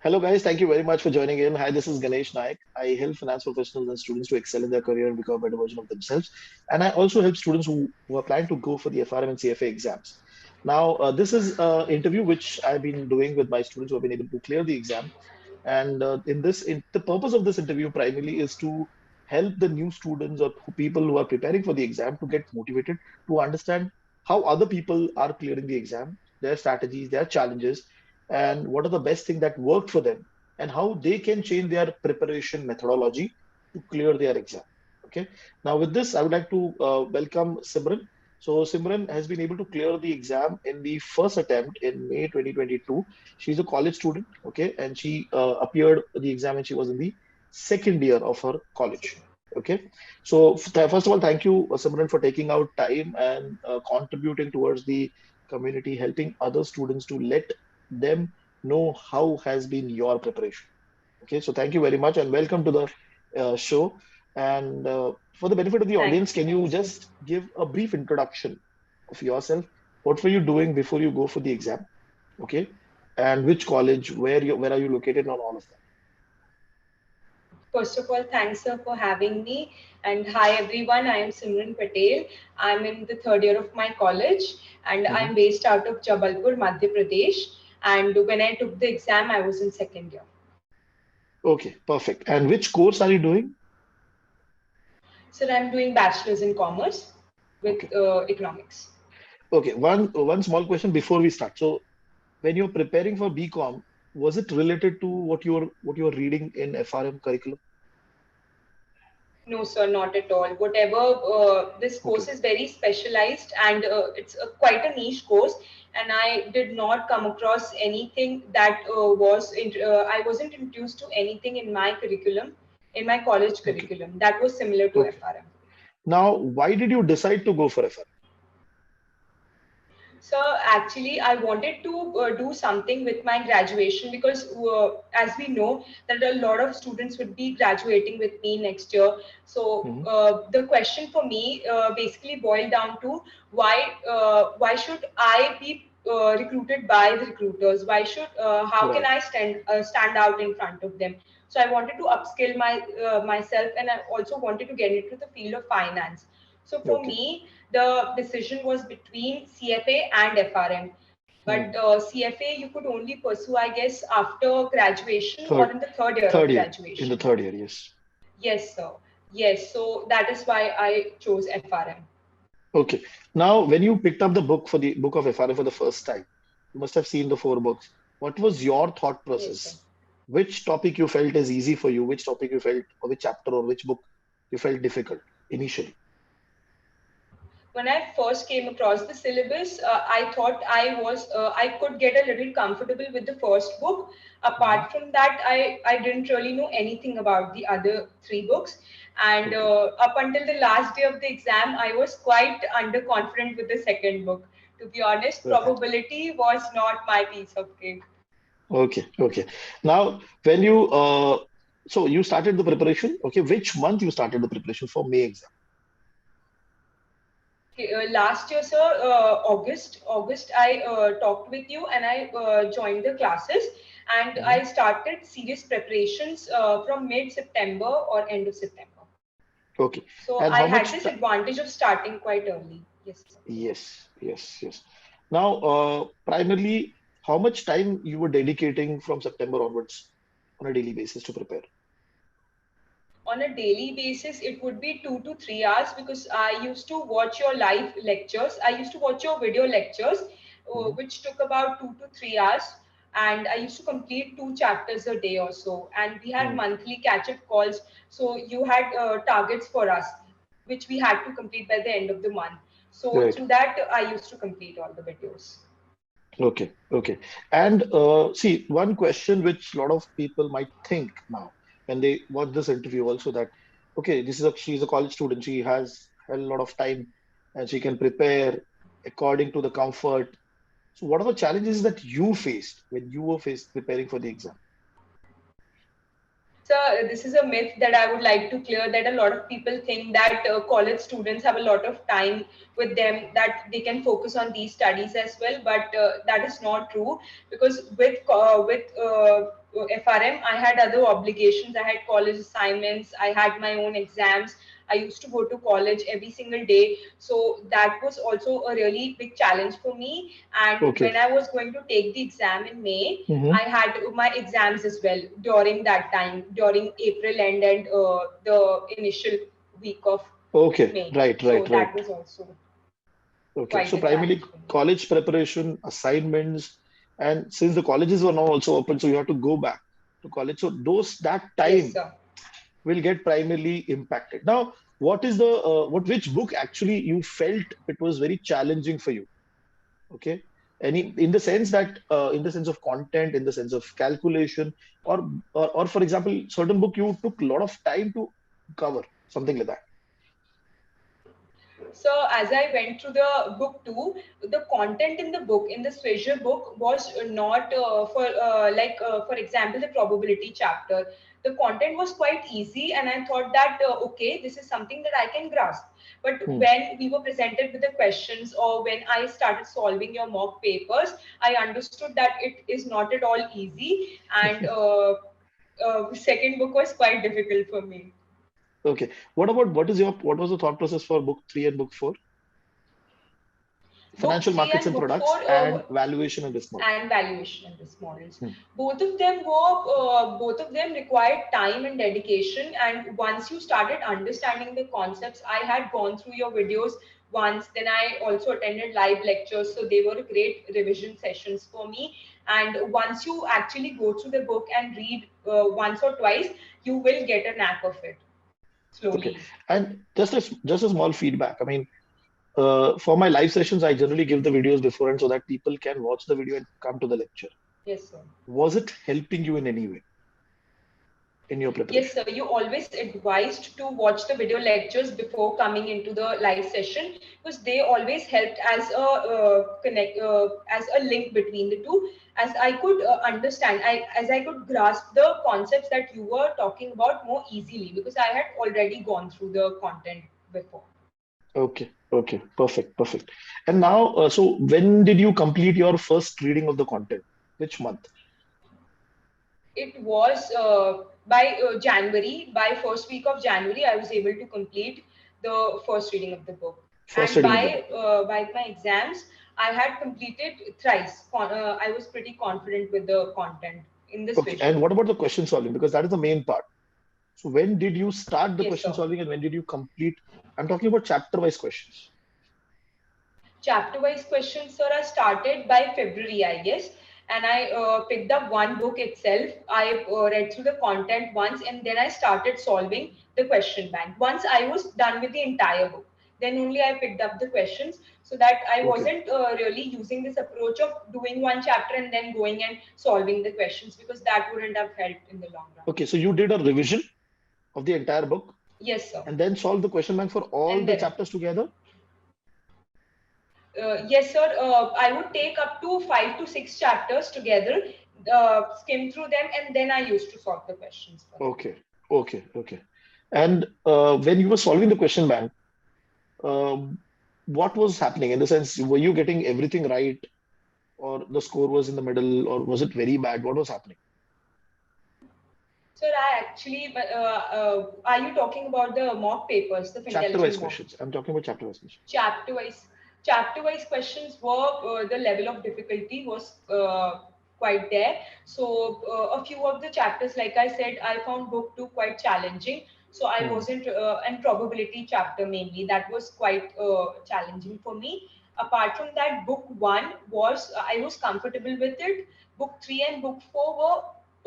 Hello, guys. Thank you very much for joining in. Hi, this is Ganesh Naik. I help finance professionals and students to excel in their career and become a better version of themselves. And I also help students who are planning to go for the FRM and CFA exams. Now, this is an interview which I've been doing with my students who have been able to clear the exam. And the purpose of this interview primarily is to help the new students or people who are preparing for the exam to get motivated to understand how other people are clearing the exam, their strategies, their challenges, and what are the best things that worked for them, and how they can change their preparation methodology to clear their exam. Okay. Now, with this, I would like to welcome Simran. So, Simran has been able to clear the exam in the first attempt in May 2022. She's a college student, okay, and she appeared the exam when she was in the second year of her college. Okay, so first of all, thank you, Simran, for taking out time and contributing towards the community, helping other students to let them know how has been your preparation. Okay, so thank you very much and welcome to the show. And for the benefit of the Thank audience, you. can you Thank you. just give a brief introduction of yourself? What were you doing before you go for the exam? Okay, and which college, where are you located, and all of that. First of all, thanks sir for having me. And hi everyone, I am Simran Patel. I'm in the third year of my college and I'm Mhm. based out of Jabalpur, Madhya Pradesh. And when I took the exam, I was in second year. Okay, perfect. And which course are you doing? So I'm doing bachelor's in commerce with Okay, economics. okay. One small question before we start. So when you're preparing for BCOM, was it related to what you were reading in FRM curriculum? No, sir, not at all. Whatever, this Okay, course is very specialized and it's quite a niche course. And I did not come across anything that I wasn't introduced to anything in my curriculum, in my college okay, curriculum that was similar to okay. FRM. Now, why did you decide to go for FRM? So actually, I wanted to do something with my graduation because, as we know, that a lot of students would be graduating with me next year. So Mhm. the question for me basically boiled down to why should I be recruited by the recruiters? How can Right. I stand out in front of them? So I wanted to upskill myself, and I also wanted to get into the field of finance. So for Okay. me, the decision was between CFA and FRM. But Hmm. CFA you could only pursue, I guess, after graduation or Third, in the third year of third year. In the graduation. third year, yes. Yes, sir. Yes, so that is why I chose FRM. Okay. Now, when you picked up the book for the book of FRM for the first time, you must have seen the four books. What was your thought Yes, sir. process? Which topic you felt is easy for you? Which topic you felt, or which chapter or which book you felt difficult initially? When I first came across the syllabus, I thought I could get a little comfortable with the first book. Mhm. Apart from that, I didn't really know anything about the other three books. And Okay. up until the last day of the exam, I was quite underconfident with the second book. To be honest, Right. probability was not my piece of cake. Okay. Okay. Now, when so you started the preparation. Okay. Which month you started the preparation for May exam? Okay, last year, sir, August, I talked with you and I joined the classes and I Mhm. started serious preparations from mid-September or end of September. Okay. So And I how had much? this advantage of starting quite early. Yes, sir. Yes, yes, yes. Now, primarily, how much time you were dedicating from September onwards on a daily basis to prepare? On a daily basis, it would be 2 to 3 hours because I used to watch your live lectures. I used to watch your video lectures, Mhm. which took about 2 to 3 hours. And I used to complete 2 chapters a day or so. And we had Mm. monthly catch up calls. So you had targets for us, which we had to complete by the end of the month. So Right. through that, I used to complete all the videos. Okay. Okay. And see, one question which a lot of people might think now when they watch this interview also that, okay, she's a college student. She has a lot of time and she can prepare according to the comfort. So, what are the challenges that you faced when you were faced preparing for the exam? So this is a myth that I would like to clear that a lot of people think that college students have a lot of time with them that they can focus on these studies as well, but that is not true because FRM, I had other obligations. I had college assignments. I had my own exams. I used to go to college every single day. So that was also a really big challenge for me. And Okay. when I was going to take the exam in May, I Mm-hmm. had my exams as well during that time, during April end and the initial week of Okay. May. Right, So right, right. that was also Okay. quite So a primarily challenge for me. college preparation, assignments, and since the colleges were now also open, so you have to go back to college. So that Yes, time sir. will get primarily impacted. Now, what is the which book actually you felt it was very challenging for you? Okay, any in the sense that in the sense of content, in the sense of calculation, or for example, certain book you took a lot of time to cover, something like that. So as I went through the book too, the content in the book, in the Swagger book, was not for example, the probability chapter. The content was quite easy, and I thought that okay, this is something that I can grasp. But Hmm. when we were presented with the questions, or when I started solving your mock papers, I understood that it is not at all easy, and second book was quite difficult for me. Okay. What was the thought process for book 3 and book 4? Book Financial 3 markets and and book products 4 and valuation and risk model. and valuation and risk models. Hmm. Both of them required time and dedication. And once you started understanding the concepts, I had gone through your videos once. Then I also attended live lectures, so they were great revision sessions for me. And once you actually go through the book and read once or twice, you will get a knack of it Okay. slowly. And just a small feedback. I mean, for my live sessions, I generally give the videos beforehand so that people can watch the video and come to the lecture. Yes, sir. Was it helping you in any way in your Yes, preparation? sir. You always advised to watch the video lectures before coming into the live session, because they always helped as a as a link between the two. As I could as I could grasp the concepts that you were talking about more easily, because I had already gone through the content before. Okay, okay, perfect, perfect. And now, so when did you complete your first reading of the content? Which month? It was by January, by first week of January, I was able to complete the first reading of the book. First And reading of the book. by my exams, I had completed thrice. I was pretty confident with the content in this Okay, visual and what book. about the question solving? Because that is the main part. So when did you start the Yes, question sir. solving and when did you complete? I'm talking about chapter-wise questions. Chapter-wise questions, sir, I started by February, I guess, and I picked up one book itself. I read through the content once, and then I started solving the question bank. Once I was done with the entire book, then only I picked up the questions, so that I Okay, wasn't really using this approach of doing one chapter and then going and solving the questions, because that wouldn't have helped in the long run. okay. So you did a revision of the entire book Yes, sir. and then solved the question bank for all And the then chapters together. Yes, sir. I would take up to 5 to 6 chapters together, skim through them, and then I used to solve the questions for them. Okay, okay, okay. And when you were solving the question bank, um, what was happening in the sense, were you getting everything right, or the score was in the middle, or was it very bad? What was happening? Sir, I actually, are you talking about the mock papers, the Chapter wise intelligent mock? questions. I'm talking about chapter wise questions. Chapter-wise, chapter-wise questions were the level of difficulty was quite there. So a few of the chapters, like I said, I found book two quite challenging. So I Hmm. wasn't, and probability chapter mainly, that was quite challenging for me. Apart from that, book one was I was comfortable with it. Book three and book four were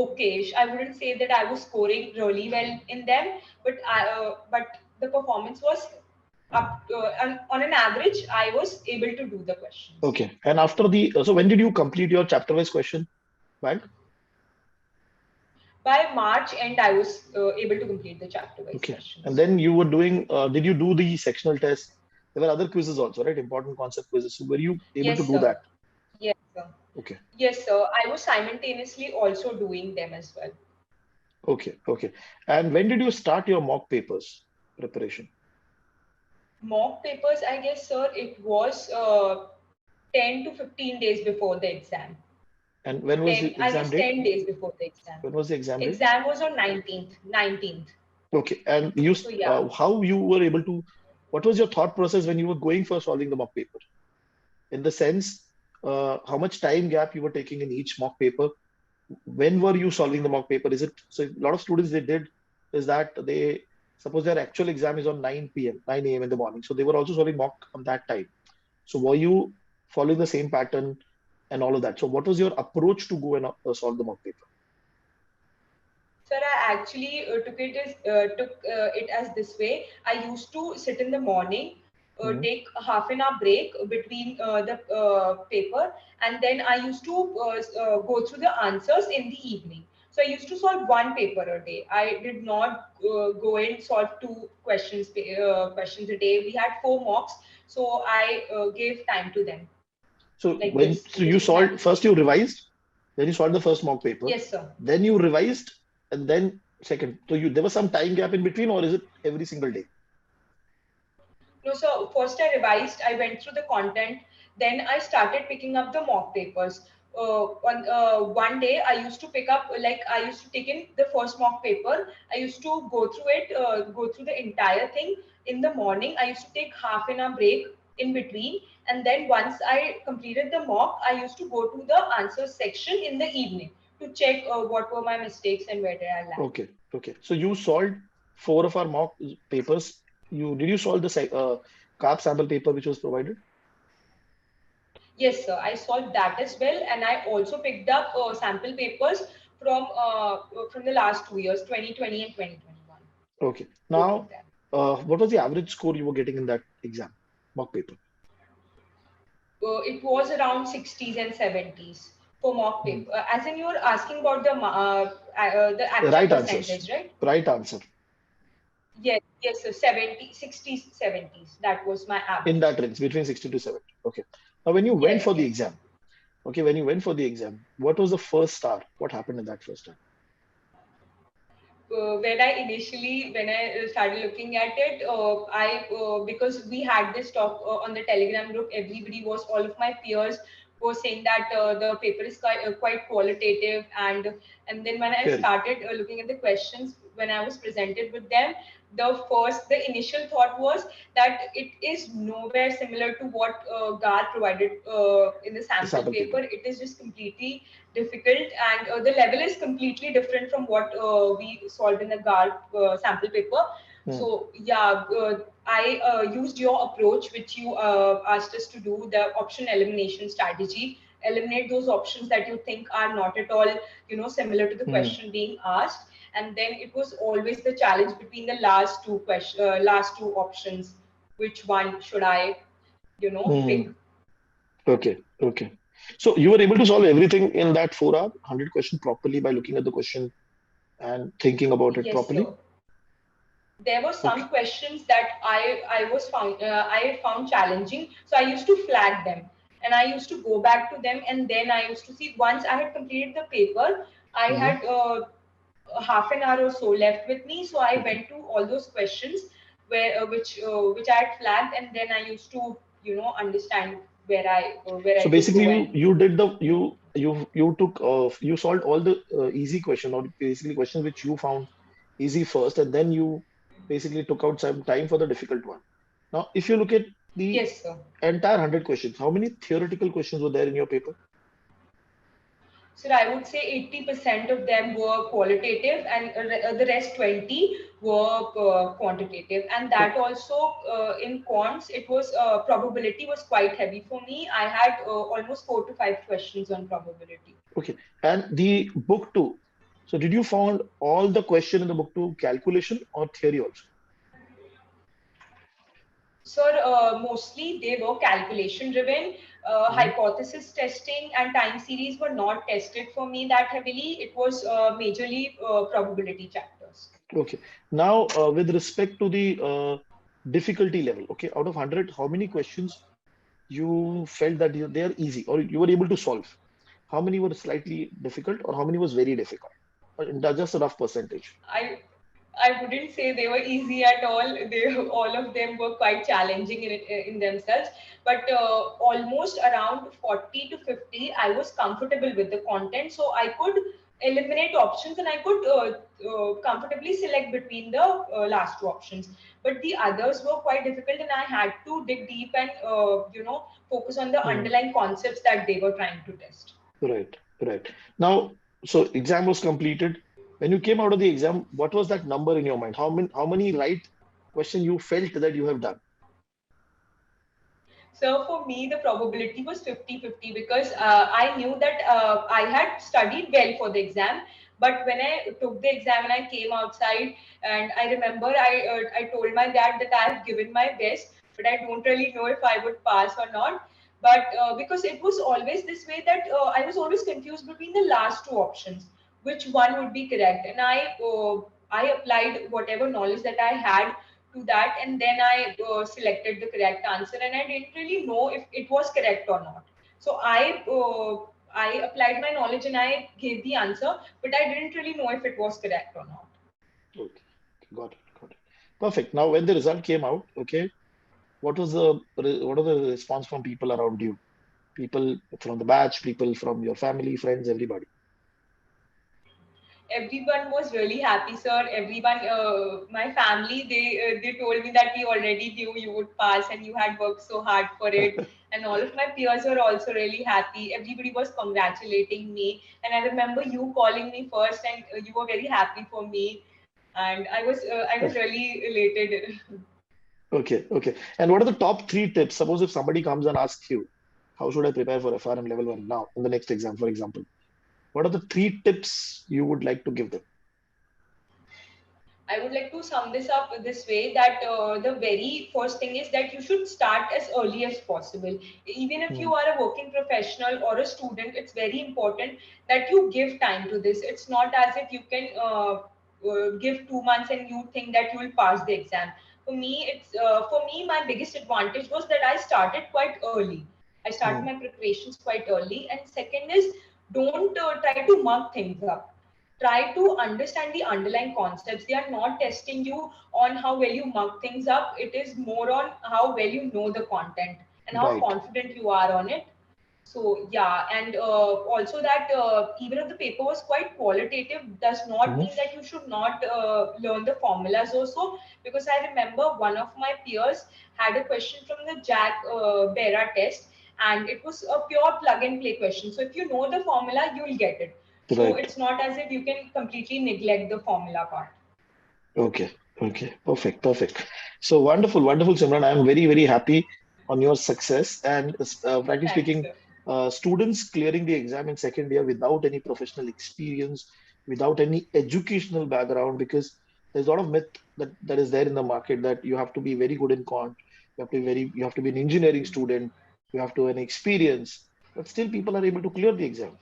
okay. I wouldn't say that I was scoring really well in them, but the performance was and on an average, I was able to do the questions. Okay. And after so when did you complete your chapter wise question bank? By March end, I was able to complete the chapter-wise Okay. And questions. then you were doing, did you do the sectional test? There were other quizzes also, right? Important concept quizzes. So were you able to Yes, do sir. that? Yes, sir. Okay. Yes, sir. I was simultaneously also doing them as well. Okay. Okay. And when did you start your mock papers preparation? Mock papers, I guess, sir, it was 10 to 15 days before the exam. And when was the I exam guess date? 10 days before the exam. When was the exam date? Exam was on 19th. 19th. Okay. And you, So yeah. how you were able to, what was your thought process when you were going for solving the mock paper? In the sense, how much time gap you were taking in each mock paper? When were you solving the mock paper? Is it so? A lot of students they did is that they suppose their actual exam is on 9 p.m., 9 a.m. in the morning. So they were also solving mock on that time. So were you following the same pattern and all of that? So what was your approach to go and solve the mock paper? Sir, I actually took it as this way. I used to sit in the morning, Hmm. take a half an hour break between the paper, and then I used to go through the answers in the evening. So I used to solve one paper a day. I did not go and solve two questions a day. We had four mocks, so I gave time to them So like when this. so This you was my solved first you approach. revised, then you solved the first mock paper, Yes, sir. then you revised, and then second. So you there was some time gap in between, or is it every single day? No, so first I revised, I went through the content, then I started picking up the mock papers. On one day, I used to pick up, like I used to take in the first mock paper. I used to go through it, go through the entire thing in the morning. I used to take half an hour break in between, and then once I completed the mock, I used to go to the answer section in the evening to check what were my mistakes and where did I lag. Okay, okay. So you solved four of our mock papers. You did you solve the carb sample paper which was provided? Yes, sir. I solved that as well, and I also picked up sample papers from the last 2 years, 2020 and 2021, Okay. both of Now, them. what was the average score you were getting in that exam, mock paper? It was around 60s and 70s for mock Hmm. paper. As in, you were asking about the actual Right answers. percentage, right? Right answer. Yes, yes, sir. 70, 60s, 70s. That was my In average. that range, between 60 to 70. Okay. Now, when you went Yes, for the yes. exam, okay, when you went for the exam, what was the first star? What happened in that first star? When I started looking at it, I because we had this talk on the Telegram group, everybody was, all of my peers were saying that the paper is quite qualitative, and then when I Very. started looking at the questions, when I was presented with them, the initial thought was that it is nowhere similar to what GAR provided in the The sample sample paper. paper. It is just completely difficult, and the level is completely different from what we solved in the GAR sample paper. Hmm. So yeah, I used your approach, which you asked us to do, the option elimination strategy. Eliminate those options that you think are not at all, similar to the Hmm. question being asked. And then it was always the challenge between the last two options. Which one should I, pick? Hmm. Okay. Okay. So you were able to solve everything in that 4 hour, 100 question properly by looking at the question and thinking about it Yes, sir. properly. There were Okay. some questions that I found challenging, so I used to flag them, and I used to go back to them, and then I used to see, once I had completed the paper, I Hmm. had half an hour or so left with me, so I Okay. went to all those questions which I had flagged, and then I used to understand where So I could basically, go you and you did the you know you took you solved all the easy question or basically questions which you found easy first, and then you basically took out some time for the difficult one. Now, if you look at the yes, sir. entire 100 questions, how many theoretical questions were there in your paper? So I would say 80% of them were qualitative, and the rest 20 were quantitative. And that also in quants, it was probability was quite heavy for me. I had almost 4 to 5 questions on probability. Okay, and the book two. So did you found all the question in the book two calculation or theory also? So mostly they were calculation driven. Hmm. Hypothesis testing and time series were not tested for me that heavily. It was majorly probability chapters. Okay. Now, with respect to the difficulty level, okay, out of 100, how many questions you felt that they are easy or you were able to solve? How many were slightly difficult or how many was very difficult? Or just a rough percentage. I wouldn't say they were easy at all. They all of them were quite challenging in themselves. But almost around 40 to 50, I was comfortable with the content, so I could eliminate options and I could comfortably select between the last two options. But the others were quite difficult, and I had to dig deep and focus on the Hmm. underlying concepts that they were trying to test. Right, right. Now, so exam was completed. When you came out of the exam, what was that number in your mind? How many right question you felt that you have done? So for me, the probability was 50-50 because I knew that I had studied well for the exam. But when I took the exam and I came outside, and I remember I told my dad that I have given my best, but I don't really know if I would pass or not. But because it was always this way that I was always confused between the last two options, which one would be correct, and I applied whatever knowledge that I had to that, and then I selected the correct answer, and I didn't really know if it was correct or not. So I applied my knowledge and I gave the answer, but I didn't really know if it was correct or not. Okay, got it, got it. Perfect. Now, when the result came out, okay, what are the response from people around you? People from the batch, people from your family, friends, everybody. Everyone was really happy, sir. Everyone, my family, they told me that we already knew you would pass and you had worked so hard for it. And all of my peers were also really happy. Everybody was congratulating me, and I remember you calling me first, and you were very happy for me, and I was really elated. Okay, okay. And what are the top three tips? Suppose if somebody comes and asks you, how should I prepare for FRM level one now in the next exam, for example? What are the three tips you would like to give them? I would like to sum this up this way that the very first thing is that you should start as early as possible. Even if Hmm. you are a working professional or a student, it's very important that you give time to this. It's not as if you can give 2 months and you think that you will pass the exam. For me, my biggest advantage was that I started quite early. I started Hmm. my preparations quite early. And second is, don't try to mug things up. Try to understand the underlying concepts. They are not testing you on how well you mug things up. It is more on how well you know the content and how Right. confident you are on it. So yeah, and also that even if the paper was quite qualitative, does not Hmm. mean that you should not learn the formulas also. Because I remember one of my peers had a question from the Jack Bera test, and it was a pure plug and play question. So if you know the formula, you will get it. So Right. it's not as if you can completely neglect the formula part. Okay. Okay. Perfect. Perfect. So wonderful, wonderful, Simran. I'm very, very happy on your success. And frankly Thanks, speaking, sir. students clearing the exam in second year without any professional experience, without any educational background, because there's a lot of myth that is there in the market that you have to be very good in quant, you have to be an engineering student, you have to have an experience, but still people are able to clear the exam.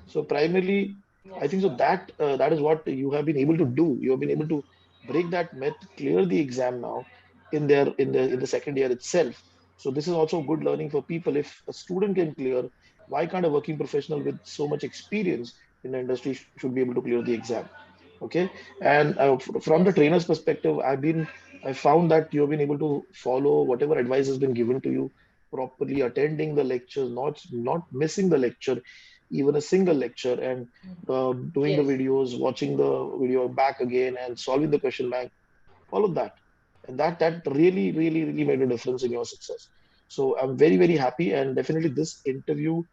So primarily, I Yes, think so sir. that is what you have been able to do. You have been able to break that myth, clear the exam now in the second year itself. So this is also good learning for people. If a student can clear, why can't a working professional with so much experience in the industry should be able to clear the exam? Okay, and from the Yes, sir. trainer's perspective, I found that you have been able to follow whatever advice has been given to you properly, attending the lectures, not missing the lecture, even a single lecture, and doing the Yes. videos, watching the video back again, and solving the question bank, all of that, and that really, really, really made a difference in your success. So I'm very, very happy, and definitely this interview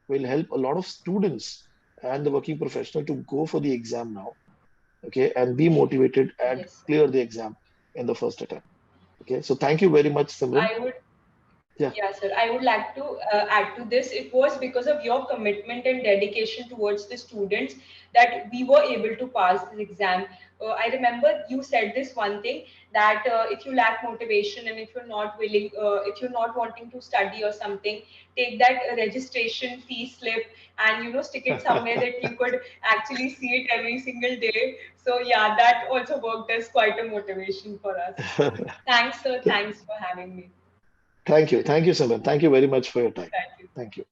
will help a lot of students and the working professional to go for the exam now, okay, and be motivated and Yes, sir. clear the exam in the first attempt. Okay, so thank you very much, Simran. I would Yeah. Yeah, sir. I would like to add to this. It was because of your commitment and dedication towards the students that we were able to pass this exam. I remember you said this one thing that if you lack motivation and if you're not willing, if you're not wanting to study or something, take that registration fee slip and stick it somewhere that you could actually see it every single day. So yeah, that also worked as quite a motivation for us. Thanks, sir. Thanks for having me. Thank you, Simran. Thank you very much for your time. Thank you. Thank you.